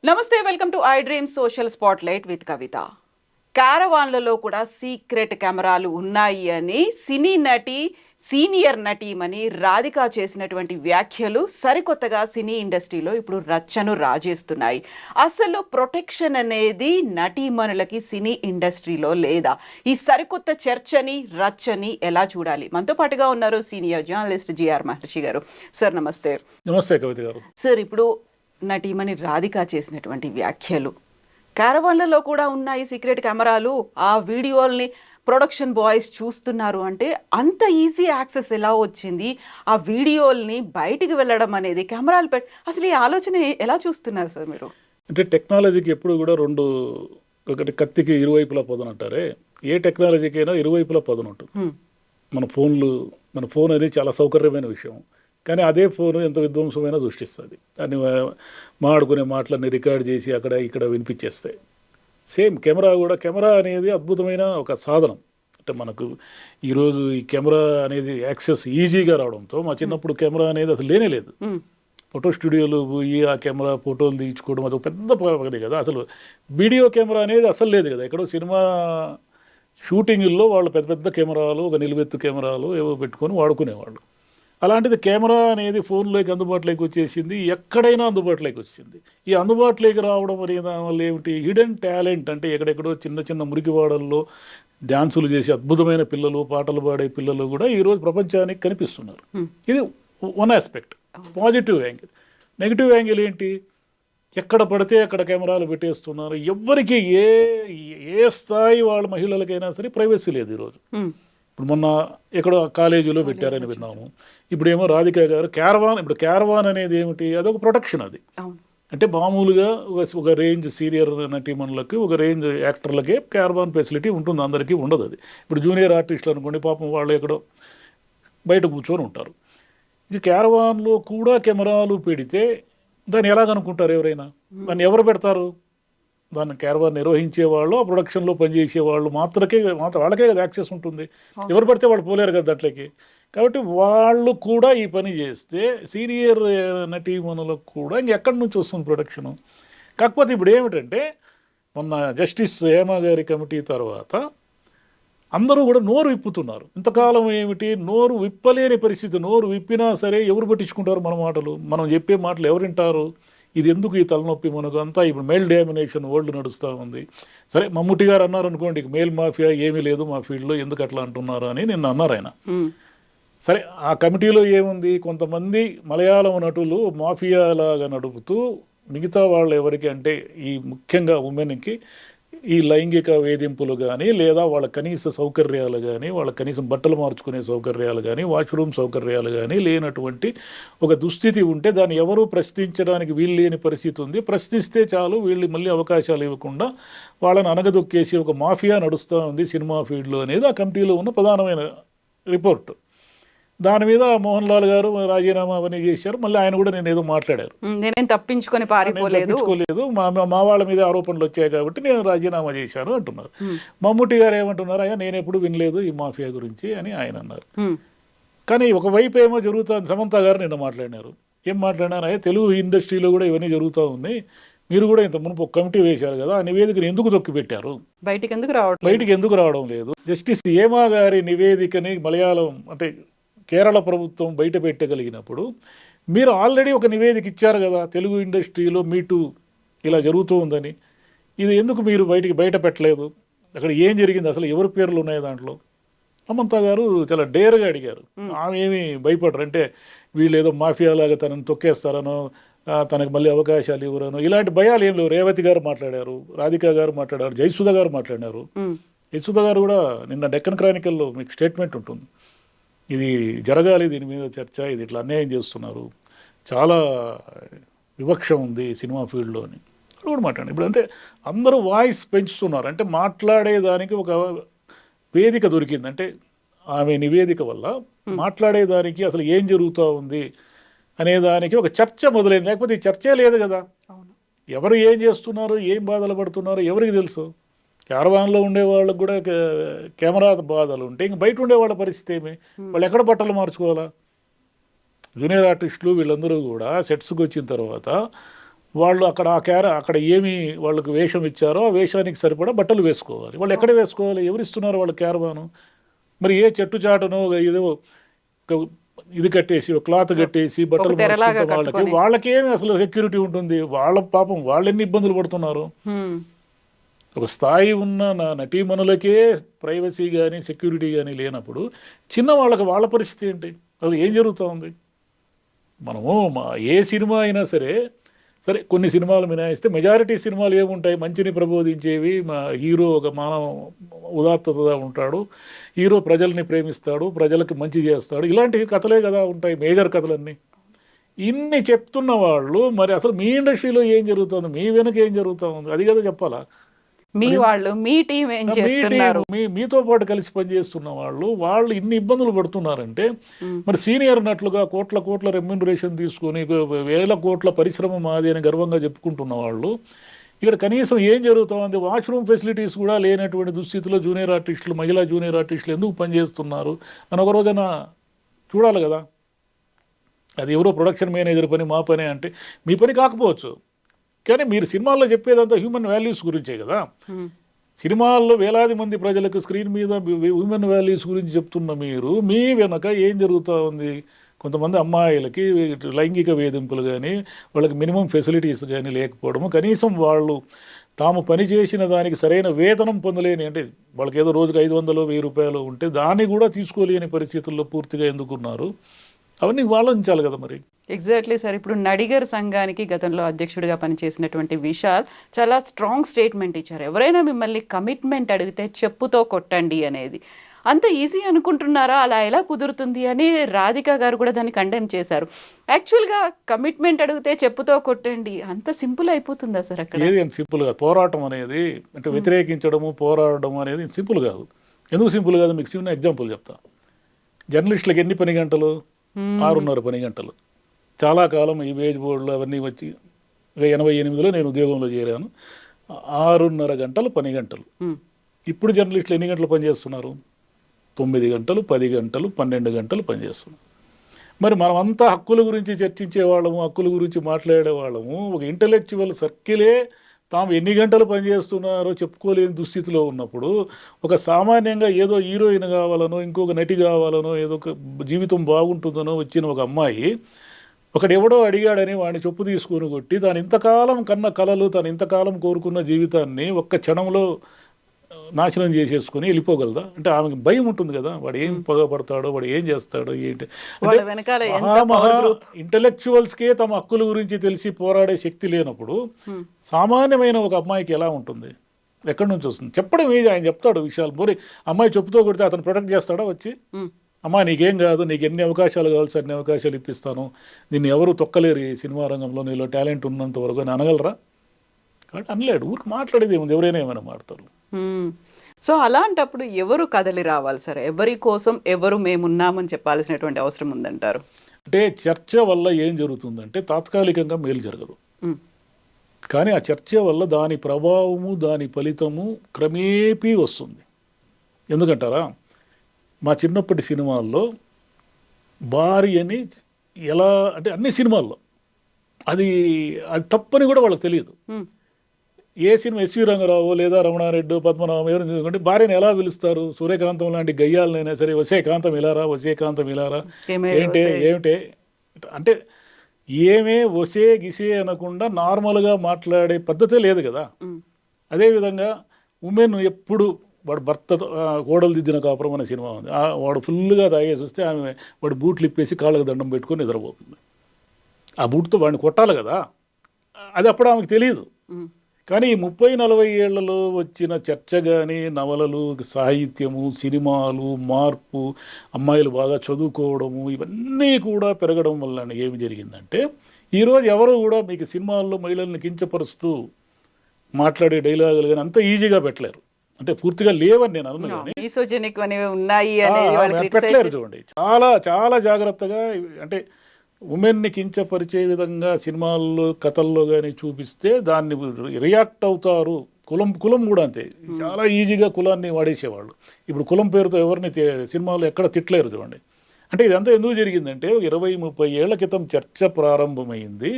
నమస్తే, welcome to I dream social spotlight with Kavitha. క్యారవాన్లలో కూడా సీక్రెట్ కెమెరాలు ఉన్నాయి అని సినీ నటి, సీనియర్ నటీమణి రాధిక చేసినటువంటి వ్యాఖ్యలు సరికొత్తగా సినీ ఇండస్ట్రీలో ఇప్పుడు రచ్చను రాజేస్తున్నాయి. అసలు ప్రొటెక్షన్ అనేది నటీమణులకి సినీ ఇండస్ట్రీలో లేదా? ఈ సరికొత్త చర్చని, రచ్చని ఎలా చూడాలి? మనతో పాటుగా ఉన్నారు సీనియర్ జర్నలిస్ట్ జిఆర్ మహర్షి గారు. సార్ నమస్తే. నమస్తే కవిత గారు. సార్, ఇప్పుడు నటీమణి రాధిక చేసినటువంటి వ్యాఖ్యలు, క్యారవాన్లలో కూడా ఉన్నాయి సీక్రెట్ కెమెరాలు, ఆ వీడియోల్ని ప్రొడక్షన్ బాయ్స్ చూస్తున్నారు అంటే అంత ఈజీ యాక్సెస్ ఎలా వచ్చింది? ఆ వీడియోల్ని బయటికి వెళ్ళడం అనేది కెమెరాలు అసలు ఈ ఆలోచన ఎలా చూస్తున్నారు సార్ మీరు? అంటే టెక్నాలజీకి ఎప్పుడు కూడా ఒకటి కత్తికి ఇరువైపులా పదును అంటారే, ఏ టెక్నాలజీకైనా ఇరువైపులా పదును ఉంటుంది. మన ఫోన్ అనేది చాలా సౌకర్యమైన విషయం, కానీ అదే ఫోన్ ఎంత విధ్వంసమైనా సృష్టిస్తుంది. దాన్ని మాట్లాడుకునే మాటలన్నీ రికార్డ్ చేసి అక్కడ ఇక్కడ వినిపించేస్తాయి. సేమ్ కెమెరా అనేది అద్భుతమైన ఒక సాధనం. అంటే మనకు ఈరోజు ఈ కెమెరా అనేది యాక్సెస్ ఈజీగా రావడంతో, మా చిన్నప్పుడు కెమెరా అనేది అసలు లేనే లేదు. ఫోటో స్టూడియోలు పోయి ఆ కెమెరా ఫోటోలు తీయించుకోవడం అది పెద్ద పని కదా. అసలు వీడియో కెమెరా అనేది అసలు లేదు కదా. ఎక్కడో సినిమా షూటింగుల్లో వాళ్ళు పెద్ద పెద్ద కెమెరాలు, ఒక నిలువెత్తు కెమెరాలు ఏవో పెట్టుకొని వాడుకునేవాళ్ళు. అలాంటిది కెమెరా అనేది ఫోన్లోకి అందుబాటులోకి వచ్చేసింది, ఎక్కడైనా అందుబాటులోకి వచ్చింది. ఈ అందుబాటులోకి రావడం అనేది దానివల్ల ఏమిటి, హిడెన్ టాలెంట్ అంటే ఎక్కడెక్కడో చిన్న చిన్న మురికివాడల్లో డ్యాన్సులు చేసే అద్భుతమైన పిల్లలు, పాటలు పాడే పిల్లలు కూడా ఈరోజు ప్రపంచానికి కనిపిస్తున్నారు. ఇది one aspect, positive angle. Negative angle ఏంటి, ఎక్కడ పడితే అక్కడ కెమెరాలు పెట్టేస్తున్నారు. ఎవ్వరికి ఏ స్థాయి వాళ్ళ మహిళలకైనా సరే ప్రైవసీ లేదు ఈరోజు. ఇప్పుడు మొన్న ఎక్కడో కాలేజీలో పెట్టారని విన్నాము. ఇప్పుడేమో రాధిక గారు క్యారవాన్ అనేది ఏమిటి, అదొక ప్రొటెక్షన్. అది అంటే మామూలుగా ఒక రేంజ్ సీనియర్ నటీమణులకి, ఒక రేంజ్ యాక్టర్లకే క్యారవాన్ ఫెసిలిటీ ఉంటుంది, అందరికీ ఉండదు. అది ఇప్పుడు జూనియర్ ఆర్టిస్టులు అనుకోండి, పాపం వాళ్ళు ఎక్కడో బయట కూర్చొని ఉంటారు. ఇది క్యారవాన్లో కూడా కెమెరాలు పెడితే దాన్ని ఎలాగనుకుంటారు ఎవరైనా? దాన్ని ఎవరు పెడతారు? దాన్ని క్యారవాన్ నిర్వహించే వాళ్ళు, ఆ ప్రొడక్షన్లో పనిచేసే వాళ్ళు వాళ్ళకే కదా యాక్సెస్ ఉంటుంది. ఎవరు పడితే వాళ్ళు పోలేరు కదా దాంట్లోకి. కాబట్టి వాళ్ళు కూడా ఈ పని చేస్తే సీనియర్ నటీమణులకు కూడా ఇంకెక్కడి నుంచి వస్తుంది ప్రొడక్షను? కాకపోతే ఇప్పుడు ఏమిటంటే, మొన్న జస్టిస్ హేమ గారి కమిటీ తర్వాత అందరూ కూడా నోరు విప్పుతున్నారు. ఇంతకాలం ఏమిటి, నోరు విప్పలేని పరిస్థితి. నోరు విప్పినా సరే ఎవరు పట్టించుకుంటారు మన మాటలు? మనం చెప్పే మాటలు ఎవరు వింటారు? ఇది ఎందుకు ఈ తలనొప్పి మనకు అంతా? ఇప్పుడు మెయిల్ డామినేషన్ వరల్డ్ నడుస్తూ ఉంది. సరే, మమ్ముట్టి గారు అన్నారు అనుకోండి, మెయిల్ మాఫియా ఏమీ లేదు మా ఫీల్డ్లో, ఎందుకు అట్లా అంటున్నారు అని నిన్న అన్నారు ఆయన. సరే, ఆ కమిటీలో ఏముంది, కొంతమంది మలయాళం నటులు మాఫియాలాగా నడుపుతూ మిగతా వాళ్ళు ఎవరికి అంటే ఈ ముఖ్యంగా ఉమెన్కి ఈ లైంగిక వేధింపులు కానీ, లేదా వాళ్ళ కనీస సౌకర్యాలు కానీ, వాళ్ళ కనీసం బట్టలు మార్చుకునే సౌకర్యాలు కానీ, వాష్రూమ్ సౌకర్యాలు కానీ లేనటువంటి ఒక దుస్థితి ఉంటే దాన్ని ఎవరూ ప్రశ్నించడానికి వీలు లేని పరిస్థితి ఉంది. ప్రశ్నిస్తే చాలు వీళ్ళు మళ్ళీ అవకాశాలు ఇవ్వకుండా వాళ్ళని అనగదొక్కేసి ఒక మాఫియా నడుస్తూ ఉంది సినిమా ఫీల్డ్లో అనేది ఆ కమిటీలో ఉన్న ప్రధానమైన రిపోర్ట్. దాని మీద మోహన్ లాల్ గారు రాజీనామా అవన్నీ చేశారు. మళ్ళీ ఆయన కూడా నేను ఏదో మాట్లాడారు, నేనేం తప్పించుకోలేదు, మా వాళ్ళ మీద ఆరోపణలు వచ్చాయి కాబట్టి నేను రాజీనామా చేశాను అంటున్నారు. మమ్ముట్టి గారు ఏమంటున్నారు, అయ్యా నేను ఎప్పుడు వినలేదు ఈ మాఫియా గురించి అని ఆయన అన్నారు. కానీ ఒకవైపు ఏమో జరుగుతుంది. సమంత గారు నిన్న మాట్లాడినారు. ఏం మాట్లాడినారు, అయ్యా తెలుగు ఇండస్ట్రీలో కూడా ఇవన్నీ జరుగుతూ ఉన్నాయి, మీరు కూడా ఇంత మునుపు ఒక కమిటీ వేశారు కదా, ఆ నివేదికను ఎందుకు తొక్కి పెట్టారు, బయటికి ఎందుకు రావడం లేదు? జస్టిస్ హేమ గారి నివేదికని మలయాళం అంటే కేరళ ప్రభుత్వం బయట పెట్టగలిగినప్పుడు మీరు ఆల్రెడీ ఒక నివేదిక ఇచ్చారు కదా, తెలుగు ఇండస్ట్రీలో మీటూ ఇలా జరుగుతూ ఉందని. ఇది ఎందుకు మీరు బయట పెట్టలేదు? అక్కడ ఏం జరిగింది, అసలు ఎవరి పేర్లు ఉన్నాయి దాంట్లో? సమంత గారు చాలా డేర్గా అడిగారు. ఆమె ఏమి భయపడరు, అంటే వీళ్ళు ఏదో మాఫియాలాగా తనని తొక్కేస్తారనో, తనకు మళ్ళీ అవకాశాలు ఇవ్వరనో ఇలాంటి భయాలు ఏం లేవు. రేవతి గారు మాట్లాడారు, రాధిక గారు మాట్లాడారు, జయసుధ గారు మాట్లాడినారు. జయసుధ గారు కూడా నిన్న డెక్కన్ క్రానికల్లో మీకు స్టేట్మెంట్ ఉంటుంది, ఇది జరగాలి, దీని మీద చర్చ, ఇది ఇట్లా అన్యాయం చేస్తున్నారు, చాలా వివక్ష ఉంది సినిమా ఫీల్డ్లో అని కూడా మాట్లాడండి. ఇప్పుడు అంటే అందరూ వాయిస్ పెంచుతున్నారు, అంటే మాట్లాడేదానికి ఒక వేదిక దొరికింది. అంటే ఆమె నివేదిక వల్ల మాట్లాడేదానికి అసలు ఏం జరుగుతూ ఉంది అనేదానికి ఒక చర్చ మొదలైంది. లేకపోతే ఈ చర్చే లేదు కదా. ఎవరు ఏం చేస్తున్నారు, ఏం బాధలు పడుతున్నారు ఎవరికి తెలుసు? క్యారవాన్లో ఉండే వాళ్ళకు కూడా కెమెరా బాధలు ఉంటే ఇంక బయట ఉండే వాళ్ళ పరిస్థితి ఏమి? వాళ్ళు ఎక్కడ బట్టలు మార్చుకోవాలా? జూనియర్ ఆర్టిస్టులు వీళ్ళందరూ కూడా సెట్స్కి వచ్చిన తర్వాత వాళ్ళు అక్కడ అక్కడ ఏమి వాళ్ళకి వేషం ఇచ్చారో ఆ వేషానికి సరిపడా బట్టలు వేసుకోవాలి. వాళ్ళు ఎక్కడ వేసుకోవాలి? ఎవరిస్తున్నారు వాళ్ళ క్యారవాను? మరి ఏ చెట్టు చాటునో ఏదో ఒక ఇది కట్టేసి ఒక క్లాత్ కట్టేసి బట్టలు తెరలాగా మార్చుకుంటే వాళ్ళకేమి అసలు సెక్యూరిటీ ఉంటుంది? వాళ్ళ పాపం వాళ్ళు ఎన్ని ఇబ్బందులు పడుతున్నారు. ఒక స్థాయి ఉన్న నటీమణులకే ప్రైవసీ కానీ సెక్యూరిటీ కానీ లేనప్పుడు చిన్న వాళ్ళకి వాళ్ళ పరిస్థితి ఏంటి? అసలు ఏం జరుగుతూ ఉంది? మనము ఏ సినిమా అయినా సరే కొన్ని సినిమాలు మినాయిస్తే మెజారిటీ సినిమాలు ఏముంటాయి? మంచిని ప్రబోధించేవి. మా హీరో ఒక మానవ ఉదాత్తతగా ఉంటాడు, హీరో ప్రజల్ని ప్రేమిస్తాడు, ప్రజలకు మంచి చేస్తాడు, ఇలాంటి కథలే కదా ఉంటాయి మేజర్ కథలన్నీ. ఇన్ని చెప్తున్న వాళ్ళు మరి అసలు మీ ఇండస్ట్రీలో ఏం జరుగుతుంది, మీ వెనక ఏం జరుగుతూ ఉంది, అది కదా చెప్పాలా. మీ వాళ్ళు మీ టీం ఏం చేస్తున్నారు? మీతో పాటు కలిసి పనిచేస్తున్న వాళ్ళు ఇన్ని ఇబ్బందులు పడుతున్నారంటే మరి సీనియర్ నటులుగా కోట్ల రెమ్యూనరేషన్ తీసుకొని వేల కోట్ల పరిశ్రమ మాది అని గర్వంగా చెప్పుకుంటున్న వాళ్ళు ఇక్కడ కనీసం ఏం జరుగుతుంది? వాష్రూమ్ ఫెసిలిటీస్ కూడా లేనటువంటి దుస్థితిలో జూనియర్ ఆర్టిస్టులు, మహిళా జూనియర్ ఆర్టిస్టులు ఎందుకు పనిచేస్తున్నారు అని ఒక రోజున చూడాలి కదా. అది ఎవరో ప్రొడక్షన్ మేనేజర్ పని, మా పని అంటే మీ పని కాకపోవచ్చు, కానీ మీరు సినిమాల్లో చెప్పేదంతా హ్యూమన్ వాల్యూస్ గురించే కదా. సినిమాల్లో వేలాది మంది ప్రజలకు స్క్రీన్ మీద హ్యూమన్ వాల్యూస్ గురించి చెప్తున్న మీరు మీ వెనక ఏం జరుగుతూ ఉంది? కొంతమంది అమ్మాయిలకి లైంగిక వేధింపులు కానీ, వాళ్ళకి మినిమం ఫెసిలిటీస్ కానీ లేకపోవడము, కనీసం వాళ్ళు తాము పని చేసిన దానికి సరైన వేతనం పొందలేని, అంటే వాళ్ళకి ఏదో రోజుకి 500 1000 రూపాయలు ఉంటే దాన్ని కూడా తీసుకోలేని పరిస్థితుల్లో పూర్తిగా ఎందుకున్నారు? అవన్నీ ఆలోచించాలి కదా మరి. Exactly sir. ఇప్పుడు నడిగర్ సంఘానికి గతంలో అధ్యక్షుడిగా పనిచేసినటువంటి విశాల్ చాలా స్ట్రాంగ్ స్టేట్మెంట్ ఇచ్చారు. ఎవరైనా మిమ్మల్ని కమిట్మెంట్ అడిగితే చెప్పుతో కొట్టండి అనేది. అంత ఈజీ అనుకుంటున్నారా? అలా ఎలా కుదురుతుంది అని రాధిక గారు కూడా దాన్ని కండెమ్ చేశారు. యాక్చువల్గా కమిట్మెంట్ అడిగితే చెప్పుతో కొట్టండి అంత సింపుల్ అయిపోతుందా సార్? అక్కడ ఏది అంత సింపుల్ కాదు. పోరాటం అనేది అంటే వ్యతిరేకించడము, పోరాడడం అనేది సింపుల్ కాదు. ఎందుకు సింపుల్ కాదు? మీకు చిన్న ఎగ్జాంపుల్ చెప్తా. జర్నలిస్టులకు ఎన్ని పని గంటలు? 6.5 పని గంటలు. చాలా కాలం ఈ వేజ్ బోర్డులు అవన్నీ వచ్చి 88లో నేను ఉద్యోగంలో చేరాను. 6.5 గంటలు పని గంటలు. ఇప్పుడు జర్నలిస్టులు ఎన్ని గంటలు పనిచేస్తున్నారు? 9 గంటలు, 10 గంటలు, 12 గంటలు పనిచేస్తున్నారు. మరి మనమంతా హక్కుల గురించి చర్చించే వాళ్ళము, హక్కుల గురించి మాట్లాడే వాళ్ళము, ఒక ఇంటలెక్చువల్ సర్కిలే తాము ఎన్ని గంటలు పనిచేస్తున్నారో చెప్పుకోలేని దుస్థితిలో ఉన్నప్పుడు ఒక సామాన్యంగా ఏదో హీరోయిన్ కావాలనో, ఇంకొక నటి కావాలనో, ఏదో ఒక జీవితం బాగుంటుందనో వచ్చిన ఒక అమ్మాయి ఒకడెవడో అడిగాడని వాడిని చెప్పు తీసుకొని కొట్టి తాను ఇంతకాలం కన్న కలలు, తాను ఇంతకాలం కోరుకున్న జీవితాన్ని ఒక్క క్షణంలో నాశనం చేసేసుకుని వెళ్ళిపోగలదా? అంటే ఆమెకి భయం ఉంటుంది కదా, వాడు ఏం పగపడతాడో, వాడు ఏం చేస్తాడో ఏంటి. ఇంటలెక్చువల్స్కే తమ హక్కుల గురించి తెలిసి పోరాడే శక్తి లేనప్పుడు సామాన్యమైన ఒక అమ్మాయికి ఎలా ఉంటుంది? ఎక్కడి నుంచి వస్తుంది? చెప్పడం ఏది? ఆయన చెప్తాడు విషయాలు. మరి అమ్మాయి చెప్పుతో కొడితే అతను ప్రొటెక్ట్ చేస్తాడా వచ్చి? అమ్మా నీకేం కాదు, నీకు ఎన్ని అవకాశాలు కావాల్సి అన్ని అవకాశాలు ఇప్పిస్తాను, నిన్ను ఎవరు తొక్కలేరు ఈ సినిమా రంగంలో, నీలో టాలెంట్ ఉన్నంత వరకు అని అనగలరా? కాబట్టి అనలేడు. ఊరికి మాట్లాడేది ఏముంది, ఎవరైనా ఏమైనా మాడతారు. సో అలాంటప్పుడు ఎవరు కదలి రావాలి సార్? ఎవరి కోసం ఎవరు మేమున్నామని చెప్పాల్సినటువంటి అవసరం ఉందంటారు? అంటే చర్చ వల్ల ఏం జరుగుతుందంటే తాత్కాలికంగా మేలు జరగదు, కానీ ఆ చర్చ వల్ల దాని ప్రభావము, దాని ఫలితము క్రమేపీ వస్తుంది. ఎందుకంటారా? మా చిన్నప్పటి సినిమాల్లో భార్యని ఎలా అంటే అన్ని సినిమాల్లో అది తప్పని కూడా వాళ్ళకి తెలియదు. ఏ సినిమా ఎస్వి రంగారావు లేదా రమణారెడ్డి, పద్మనాభం ఎవరు చూసుకుంటే భార్యను ఎలా పిలుస్తారు? సూర్యకాంతం లాంటి గయ్యాలనైనా సరే వసేకాంతం ఇలారా, వసేకాంతం ఇలారా, ఏమిటే అంటే ఏమే వసే గిసే అనకుండా నార్మల్గా మాట్లాడే పద్ధతే లేదు కదా. అదేవిధంగా ఉమెన్ ఎప్పుడు వాడు భర్తతో కోడలు దిద్దిన కాపురం అనే సినిమా ఉంది. వాడు ఫుల్గా తాగేసి వస్తే ఆమె వాడు బూట్లు ఇప్పేసి కాళ్ళకు దండం పెట్టుకొని నిద్రపోతుంది. ఆ బూట్తో వాడిని కొట్టాలి కదా, అది అప్పుడు ఆమెకు తెలియదు. కానీ ఈ 30-40 ఏళ్లలో వచ్చిన చర్చ కానీ, నవలలు, సాహిత్యము, సినిమాలు, మార్పు, అమ్మాయిలు బాగా చదువుకోవడము, ఇవన్నీ కూడా పెరగడం వల్ల ఏమి జరిగిందంటే ఈరోజు ఎవరు కూడా మీకు సినిమాల్లో మహిళల్ని కించపరుస్తూ మాట్లాడే డైలాగులు కానీ అంత ఈజీగా పెట్టలేరు. అంటే పూర్తిగా లేవని నేను అన్నాను, పెట్టలేరు. చూడండి, చాలా చాలా జాగ్రత్తగా అంటే ఉమెన్ని కించపరిచే విధంగా సినిమాల్లో, కథల్లో కానీ చూపిస్తే దాన్ని రియాక్ట్ అవుతారు. కులం కూడా అంతే, చాలా ఈజీగా కులాన్ని వాడేసేవాళ్ళు. ఇప్పుడు కులం పేరుతో ఎవరిని సినిమాలో ఎక్కడ తిట్టలేరు చూడండి. అంటే ఇదంతా ఎందుకు జరిగిందంటే 20-30 ఏళ్ల క్రితం చర్చ ప్రారంభమైంది.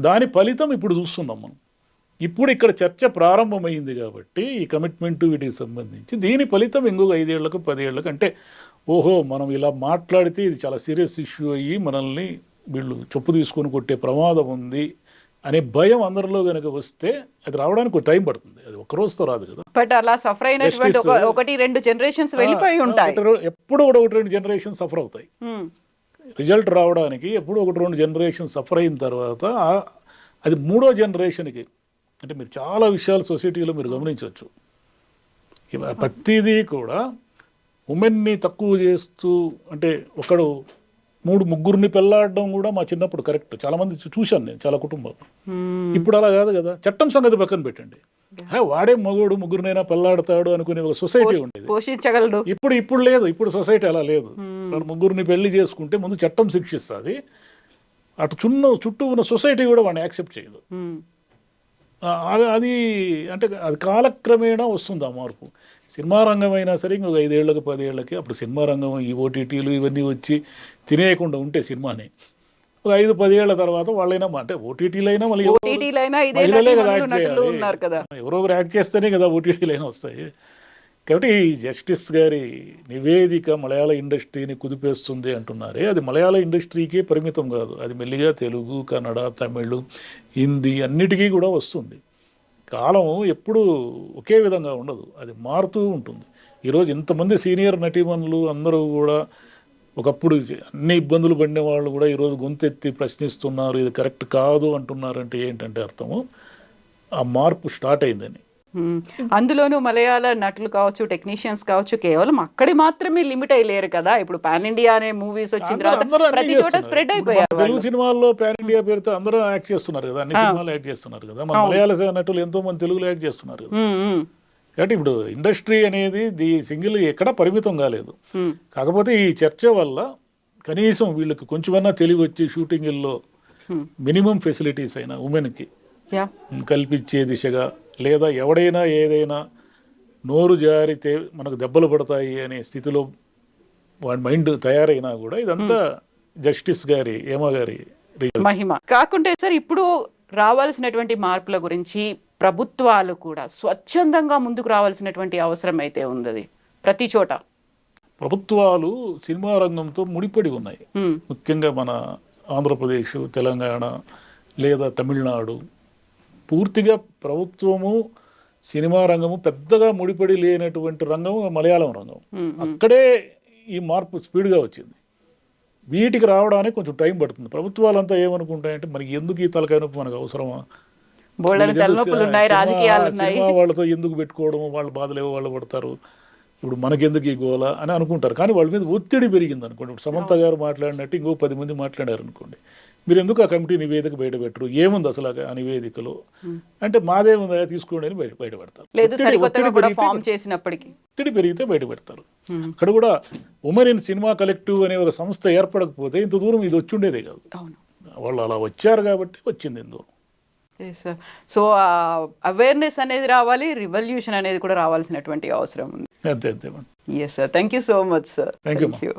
దాని ఫలితం ఇప్పుడు చూస్తున్నాం మనం. ఇప్పుడు ఇక్కడ చర్చ ప్రారంభమైంది కాబట్టి ఈ కమిట్మెంట్ వీటికి సంబంధించి దీని ఫలితం ఇంకొక 5 ఏళ్లకు 10 ఏళ్లకు అంటే ఓహో మనం ఇలా మాట్లాడితే ఇది చాలా సీరియస్ ఇష్యూ అయ్యి మనల్ని వీళ్ళు చెప్పు తీసుకొని కొట్టే ప్రమాదం ఉంది అనే భయం అందరిలో కనుక వస్తే అది రావడానికి ఒక టైం పడుతుంది. అది ఒక రోజుతో రాదు కదా. బట్ అలా సఫర్ అయినటువంటి ఒకటి రెండు జనరేషన్స్ వెళ్ళిపోయి ఉంటాయి. ఎప్పుడు కూడా 1-2 జనరేషన్ సఫర్ అవుతాయి. రిజల్ట్ రావడానికి ఎప్పుడు 1-2 జనరేషన్ సఫర్ అయిన తర్వాత అది 3వ జనరేషన్కి అంటే మీరు చాలా విషయాలు సొసైటీలో మీరు గమనించవచ్చు. ప్రతిదీ కూడా ఉమెన్ని తక్కువ చేస్తూ అంటే ఒకడు 3-3 పెళ్ళాడడం కూడా మా చిన్నప్పుడు కరెక్ట్. చాలా మంది చూశాను నేను చాలా కుటుంబాలు. ఇప్పుడు అలా కాదు కదా. చట్టం సంగతి పక్కన పెట్టండి, వాడే మగోడు 3 పెళ్ళాడతాడు అనుకునే ఒక సొసైటీ ఉండేది. పోషించగలడు. ఇప్పుడు లేదు. ఇప్పుడు సొసైటీ అలా లేదు. 3 పెళ్లి చేసుకుంటే ముందు చట్టం శిక్షిస్తుంది. అటు చుట్టూ ఉన్న సొసైటీ కూడా వాడిని యాక్సెప్ట్ చేయదు. అది అంటే అది కాలక్రమేణా వస్తుంది ఆ మార్పు. సినిమా రంగం అయినా సరే ఇంకొక 5 ఏళ్ళకి 10 ఏళ్ళకి అప్పుడు సినిమా రంగం ఈ ఓటీటీలు ఇవన్నీ వచ్చి తినేయకుండా ఉంటే సినిమాని ఒక 5-10 ఏళ్ల తర్వాత వాళ్ళైనా అంటే ఓటీటీలైనా మళ్ళీ ఎవరో ఒకరు యాక్ట్ చేస్తేనే కదా ఓటీటీలైనా వస్తాయి. కాబట్టి ఈ జస్టిస్ గారి నివేదిక మలయాళ ఇండస్ట్రీని కుదిపేస్తుంది అంటున్నారే, అది మలయాళ ఇండస్ట్రీకే పరిమితం కాదు. అది మెల్లిగా తెలుగు, కన్నడ, తమిళ్, హిందీ అన్నిటికీ కూడా వస్తుంది. కాలం ఎప్పుడూ ఒకే విధంగా ఉండదు, అది మారుతూ ఉంటుంది. ఈరోజు ఇంతమంది సీనియర్ నటీమణులు అందరూ కూడా ఒకప్పుడు అన్ని ఇబ్బందులు పడిన వాళ్ళు కూడా ఈరోజు గొంతెత్తి ప్రశ్నిస్తున్నారు, ఇది కరెక్ట్ కాదు అంటున్నారంటే ఏంటంటే అర్థము ఆ మార్పు స్టార్ట్ అయిందని. అందులోనూ మలయాళ నటులు కావచ్చు, టెక్నీషియన్స్ కావచ్చు, కేవలం అక్కడి మాత్రమే లిమిట్ అయ్యలేరు కదా. ఇప్పుడు పాన్ ఇండియా అనే మూవీస్ వచ్చిన తర్వాత ప్రతి చోట స్ప్రెడ్ అయిపోయారు. తెలుగు సినిమాల్లో పాన్ ఇండియా పేరుతో అందరూ యాక్ట్ చేస్తున్నారు కదా, అన్ని సినిమాలు యాక్ట్ చేస్తున్నారు కదా. మన మలయాళ నటులు ఎంతో మంది తెలుగులో యాక్ట్ చేస్తున్నారు కదా. కాబట్టి ఇప్పుడు ఇండస్ట్రీ అనేది సింగిల్ ఎక్కడ పరిమితం కాలేదు. కాకపోతే ఈ చర్చ వల్ల కనీసం వీళ్ళకి కొంచెమన్నా తెలివి వచ్చి షూటింగ్ల్లో మినిమం ఫెసిలిటీస్ అయినా ఉమెన్కి కల్పించే దిశగా, లేదా ఎవడైనా ఏదైనా నోరు జారితే మనకు దెబ్బలు పడతాయి అనే స్థితిలో వాడి మైండ్ తయారైనా కూడా ఇదంతా జస్టిస్ గారి ఏమా గారి మహిమ. కాకుంటే సార్ ఇప్పుడు రావాల్సినటువంటి మార్పుల గురించి ప్రభుత్వాలు కూడా స్వచ్ఛందంగా ముందుకు రావాల్సినటువంటి అవసరం అయితే ఉంది. ప్రతి చోట ప్రభుత్వాలు సినిమా రంగంతో ముడిపడి ఉన్నాయి. ముఖ్యంగా మన ఆంధ్రప్రదేశ్, తెలంగాణ లేదా తమిళనాడు పూర్తిగా ప్రభుత్వము సినిమా రంగము పెద్దగా ముడిపడి లేనటువంటి రంగం మలయాళం రంగం. అక్కడే ఈ మార్పు స్పీడ్గా వచ్చింది. వీటికి రావడానికి కొంచెం టైం పడుతుంది. ప్రభుత్వాలంతా ఏమనుకుంటాయంటే మనకి ఎందుకు ఈ తలకాయ నొప్పి, మనకు అవసరమా, సినిమా వాళ్ళతో ఎందుకు పెట్టుకోవడం, వాళ్ళ బాధలేవో వాళ్ళు పడతారు, ఇప్పుడు మనకెందుకు ఈ గోల అని అనుకుంటారు. కానీ వాళ్ళ మీద ఒత్తిడి పెరిగింది అనుకోండి. ఇప్పుడు సమంత గారు మాట్లాడినట్టు ఇంకో 10 మంది మాట్లాడారు అనుకోండి, మీరు ఎందుకు ఆ కమిటీ నివేదిక బయటపెట్టరు, ఏముంది అసలు ఆ నివేదికలో అంటే మాదేముందా తీసుకోండి అని బయటపెడతారు. ఒత్తిడి పెరిగితే బయటపెడతారు. అక్కడ కూడా ఉమెన్ ఇన్ సినిమా కలెక్టివ్ అనే ఒక సంస్థ ఏర్పడకపోతే ఇంత దూరం ఇది వచ్చి ఉండేదే కాదు. వాళ్ళు అలా వచ్చారు కాబట్టి వచ్చింది ఇందులో. సో అవేర్నెస్ అనేది రావాలి, రివల్యూషన్ అనేది కూడా రావాల్సినటువంటి అవసరం ఉంది. అంతే. Yes sir, thank you so much sir. Thank you.